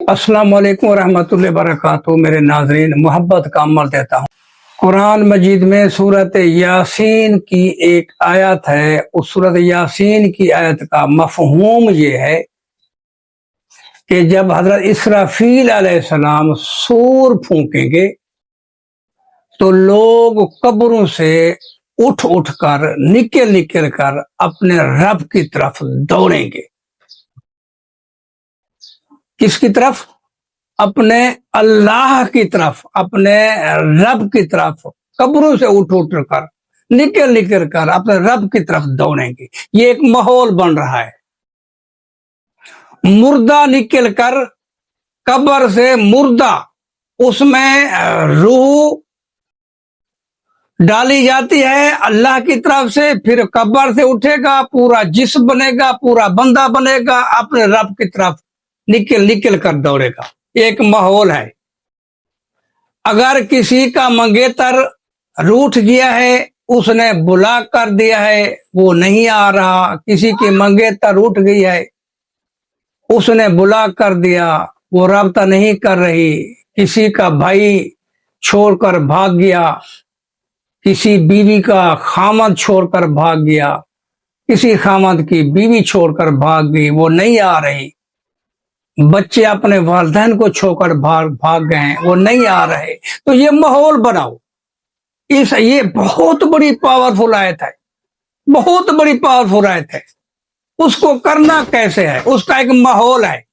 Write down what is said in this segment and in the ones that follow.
अस्सलाम वालेकुम रहमतुल्लाहि वबरकातुहू। मेरे नाजरीन, मोहब्बत का अमल देता हूँ। कुरान मजीद में सूरत यासीन की एक आयत है। उस सूरत यासीन की आयत का मफहूम ये है कि जब हजरत इसराफील अलैहिस्सलाम सूर फूकेंगे तो लोग कब्रों से उठ उठ कर निकल निकल कर अपने रब की तरफ दौड़ेंगे। किसकी तरफ? अपने अल्लाह की तरफ, अपने रब की तरफ कब्रों से उठ उठ कर निकल निकल कर अपने रब की तरफ दौड़ेंगे। ये एक माहौल बन रहा है। मुर्दा निकल कर कब्र से मुर्दा, उसमें रूह डाली जाती है अल्लाह की तरफ से, फिर कब्र से उठेगा, पूरा जिस्म बनेगा, पूरा बंदा बनेगा, अपने रब की तरफ निकल निकल कर दौड़ेगा। एक माहौल है। अगर किसी का मंगेतर रूठ गया है, उसने बुला कर दिया है, वो नहीं आ रहा, किसी की मंगेतर रूठ गई है, उसने बुला कर दिया, वो राब्ता नहीं कर रही, किसी का भाई छोड़कर भाग गया, किसी बीवी का खामद छोड़कर भाग गया, किसी खामद की बीवी छोड़कर भाग गई, वो नहीं आ रही, बच्चे अपने वालिदैन को छोड़कर भाग गए हैं, वो नहीं आ रहे, तो ये माहौल बनाओ। ये बहुत बड़ी पावरफुल आयत है, बहुत बड़ी पावरफुल आयत है। उसको करना कैसे है? उसका एक माहौल है।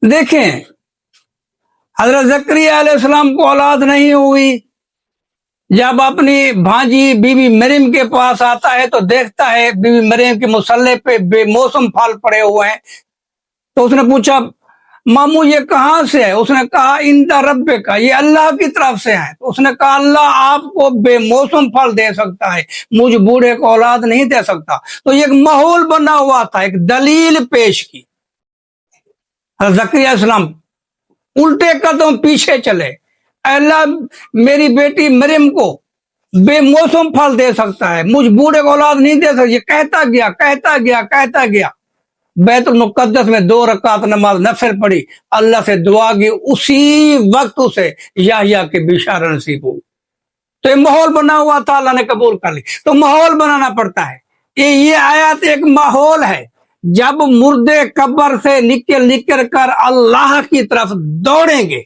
देखें, हजरत ज़करिया अलैहिस्सलाम को औलाद नहीं हुई, जब अपनी भांजी बीबी मरियम के पास आता है तो देखता है बीबी मरियम के मुसल्ले पे बेमौसम फल पड़े हुए हैं। तो उसने पूछा, मामू ये कहाँ से है? उसने कहा, इंदा रब्बे का, ये अल्लाह की तरफ से है। तो उसने कहा, अल्लाह आपको बेमौसम फल दे सकता है, मुझ बूढ़े को औलाद नहीं दे सकता। तो ये एक माहौल बना हुआ था, एक दलील पेश की। ज़करिया अलैहिस्सलाम उल्टे कदम पीछे चले, अल्लाह मेरी बेटी मरियम को बेमौसम फल दे सकता है, मुझ बूढ़े को औलाद नहीं दे सकता। ये कहता गया कहता गया कहता गया। बैतुल मुक़द्दस में 2 रकात नमाज नफिल पढ़ी, अल्लाह से दुआ की, उसी वक्त उसे याह्या के बिशारा नसीब हुई। तो ये माहौल बना हुआ था, अल्लाह ने कबूल कर ली। तो माहौल बनाना पड़ता है। ये आयत एक माहौल है। जब मुर्दे कब्र से निकल निकल कर अल्लाह की तरफ दौड़ेंगे,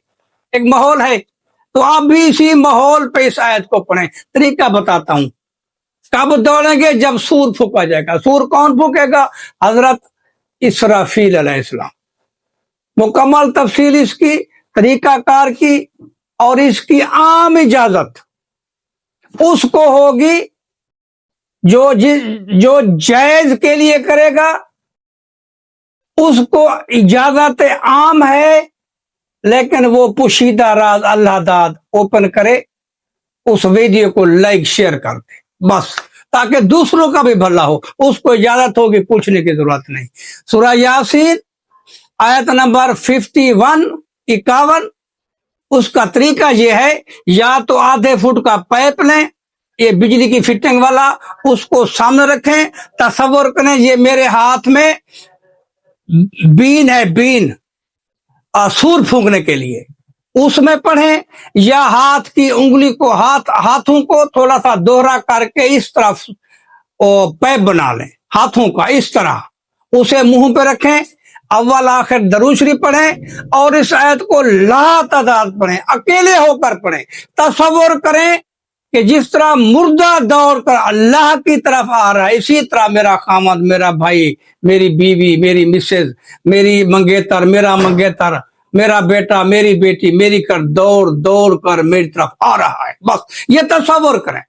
एक माहौल है। तो आप भी इसी माहौल पे इस आयत को पढ़ें। तरीका बताता हूं। कब दौड़ेंगे? जब सूर फूका जाएगा। सूर कौन फूकेगा? हजरत इसराफील अलैहिस्सलाम। मुकम्मल तफसील इसकी, तरीकाकार की और इसकी आम इजाजत उसको होगी जो जायज के लिए करेगा, उसको इजाजत आम है, लेकिन वो पुशीदा राज अल्लाह दाद ओपन करे, उस वीडियो को लाइक शेयर कर दे, बस, ताकि दूसरों का भी भला हो। उसको इजाजत होगी, पूछने की जरूरत नहीं। सूरह यासीन आयत नंबर 51 उसका तरीका ये है, या तो आधे फुट का पाइप लें, ये बिजली की फिटिंग वाला, उसको सामने रखें, तसव्वुर करें ये मेरे हाथ में बीन है, बीन सूर फूंकने के लिए, उसमें पढ़ें, या हाथ की उंगली को, हाथों को थोड़ा सा दोहरा करके इस तरफ पैप बना लें, हाथों का इस तरह, उसे मुंह पे रखें, अव्वल आखिर दरूद शरीफ पढ़ें और इस आयत को लातादाद पढ़ें, अकेले होकर पढ़ें। तसव्वुर करें कि जिस तरह मुर्दा दौड़ कर अल्लाह की तरफ आ रहा है, इसी तरह मेरा खामद, मेरा भाई, मेरी बीवी, मेरी मिसेज, मेरी मंगेतर, मेरा मंगेतर, मेरा बेटा, मेरी बेटी, मेरी कर दौड़ दौड़ कर मेरी तरफ आ रहा है। बस ये तसव्वुर करें।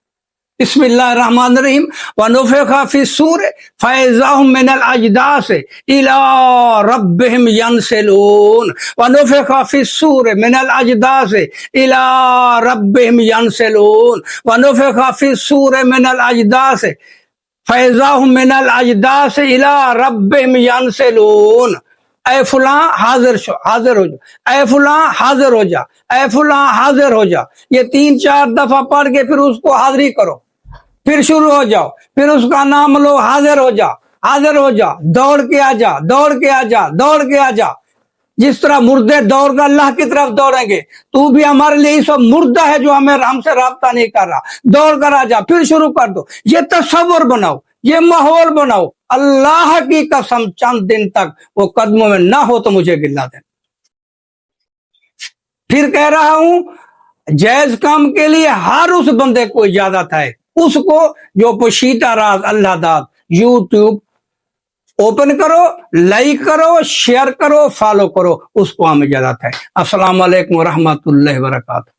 बिस्मिल्लाहिर्रहमानिर्रहीम। वनुफ़िख़ फ़िस्सूर फ़इज़ाहुम मिनल अजदास इला रब्बिहिम यंसिलून। वनुफ़िख़ फ़िस्सूर मिनल अजदास इला रब्बिहिम यंसिलून। वनुफ़िख़ फ़िस्सूर मिनल अजदास फ़इज़ाहुम मिनल अजदास इला रब्बिहिम यंसिलून। ऐ फुलां हाजिर हो जा, ऐ फुलां हाजिर हो जा, ऐ फुलां हाजिर हो जा। ये 3-4 दफा पढ़ के फिर उसको हाजिरी करो, फिर शुरू हो जाओ, फिर उसका नाम लो, हाजिर हो जा, हाजिर हो जा, दौड़ के आ जा, दौड़ के आ जा, दौड़ के आ जा। जिस तरह मुर्दे दौड़ कर अल्लाह की तरफ दौड़ेंगे, तू भी हमारे लिए इस वक्त मुर्दा है जो हमसे राब्ता नहीं कर रहा, दौड़ कर आ जा, फिर शुरू कर दो। ये तस्वर बनाओ, ये माहौल बनाओ। अल्लाह की कसम चंद दिन तक वो कदमों में ना हो तो मुझे गिला देना। फिर कह रहा हूं, जायज काम के लिए हर उस बंदे को इजाजत है, उसको जो पोशीदा राज अल्लाह दाद यूट्यूब ओपन करो, लाइक करो, शेयर करो, फॉलो करो, उसको हमें इजाजत है। अस्सलाम वालेकुम रहमतुल्लाहि व बरकातहू।